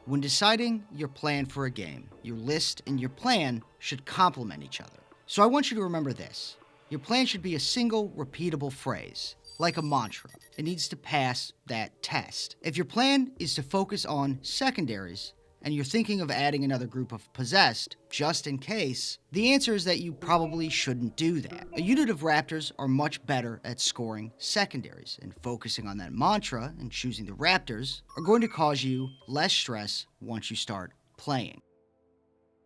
When deciding your plan for a game, your list and your plan should complement each other. So I want you to remember this. Your plan should be a single, repeatable phrase, like a mantra. It needs to pass that test. If your plan is to focus on secondaries, and you're thinking of adding another group of possessed, just in case, the answer is that you probably shouldn't do that. A unit of raptors are much better at scoring secondaries, and focusing on that mantra and choosing the raptors are going to cause you less stress once you start playing.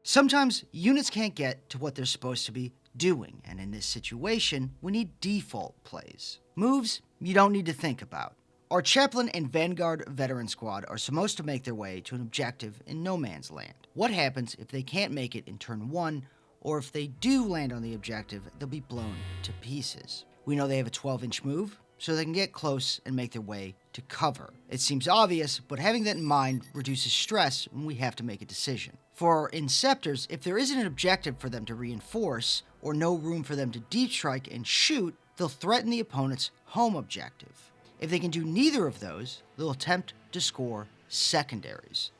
Sometimes units can't get to what they're supposed to be doing, and in this situation, we need default plays. Moves you don't need to think about. Our Chaplain and Vanguard Veteran Squad are supposed to make their way to an objective in no man's land. What happens if they can't make it in turn 1, or if they do land on the objective, they'll be blown to pieces. We know they have a 12-inch move, so they can get close and make their way to cover. It seems obvious, but having that in mind reduces stress when we have to make a decision. For our Inceptors, if there isn't an objective for them to reinforce, or no room for them to deep strike and shoot, they'll threaten the opponent's home objective. If they can do neither of those, they'll attempt to score secondaries.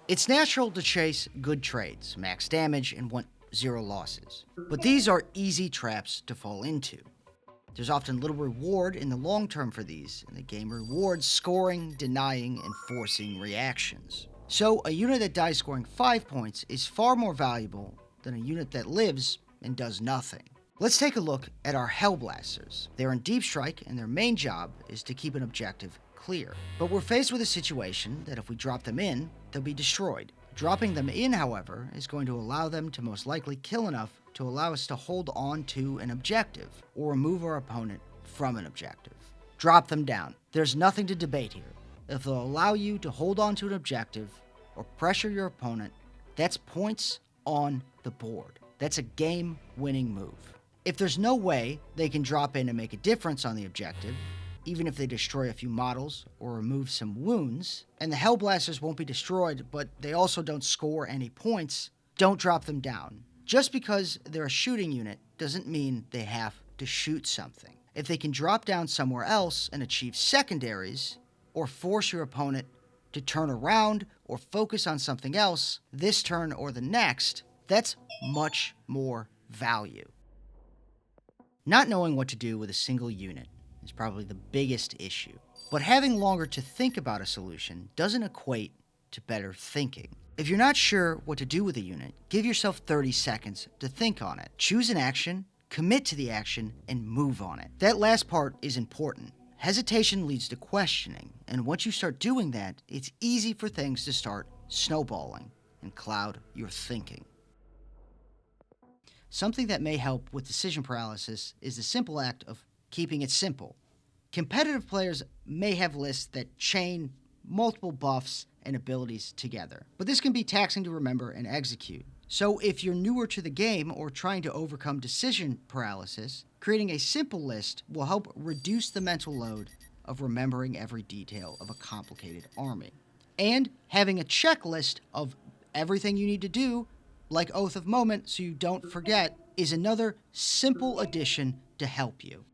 It's natural to chase good trades, max damage, and want 0 losses. But these are easy traps to fall into. There's often little reward in the long term for these, and the game rewards scoring, denying, and forcing reactions. So a unit that dies scoring 5 points is far more valuable than a unit that lives and does nothing. Let's take a look at our Hellblasters. They're in deep strike, and their main job is to keep an objective clear. But we're faced with a situation that if we drop them in, they'll be destroyed. Dropping them in, however, is going to allow them to most likely kill enough to allow us to hold on to an objective, or remove our opponent from an objective. Drop them down. There's nothing to debate here. If they'll allow you to hold on to an objective, or pressure your opponent, that's points on the board. That's a game-winning move. If there's no way they can drop in and make a difference on the objective, even if they destroy a few models or remove some wounds, and the Hellblasters won't be destroyed, but they also don't score any points, don't drop them down. Just because they're a shooting unit doesn't mean they have to shoot something. If they can drop down somewhere else and achieve secondaries, or force your opponent to turn around or focus on something else this turn or the next, that's much more value. Not knowing what to do with a single unit is probably the biggest issue, but having longer to think about a solution doesn't equate to better thinking. If you're not sure what to do with a unit, give yourself 30 seconds to think on it. Choose an action, commit to the action, and move on it. That last part is important. Hesitation leads to questioning, and once you start doing that, it's easy for things to start snowballing and cloud your thinking. Something that may help with decision paralysis is the simple act of keeping it simple. Competitive players may have lists that chain multiple buffs and abilities together, but this can be taxing to remember and execute. So if you're newer to the game or trying to overcome decision paralysis, creating a simple list will help reduce the mental load of remembering every detail of a complicated army. And having a checklist of everything you need to do, like Oath of Moment, so you don't forget, is another simple addition to help you.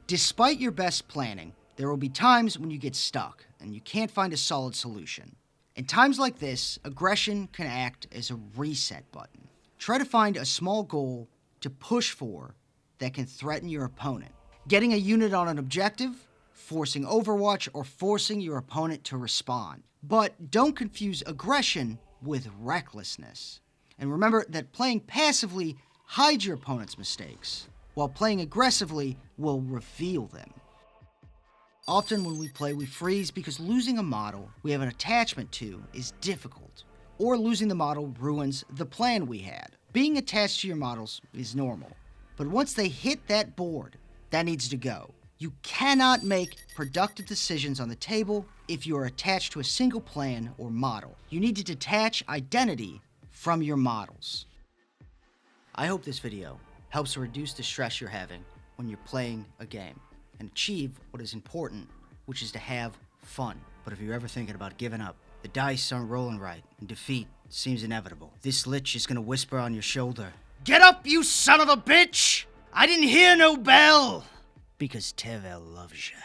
Despite your best planning, there will be times when you get stuck and you can't find a solid solution. In times like this, aggression can act as a reset button. Try to find a small goal to push for that can threaten your opponent. Getting a unit on an objective, forcing Overwatch, or forcing your opponent to respond. But don't confuse aggression with recklessness. And remember that playing passively hides your opponent's mistakes, while playing aggressively will reveal them. Often when we play, we freeze because losing a model we have an attachment to is difficult, or losing the model ruins the plan we had. Being attached to your models is normal, but once they hit that board, that needs to go. You cannot make productive decisions on the table if you are attached to a single plan or model. You need to detach identity from your models. I hope this video helps to reduce the stress you're having when you're playing a game and achieve what is important, which is to have fun. But if you're ever thinking about giving up, the dice aren't rolling right, and defeat seems inevitable, this lich is gonna whisper on your shoulder, "Get up, you son of a bitch! I didn't hear no bell!" Because Tevel loves you.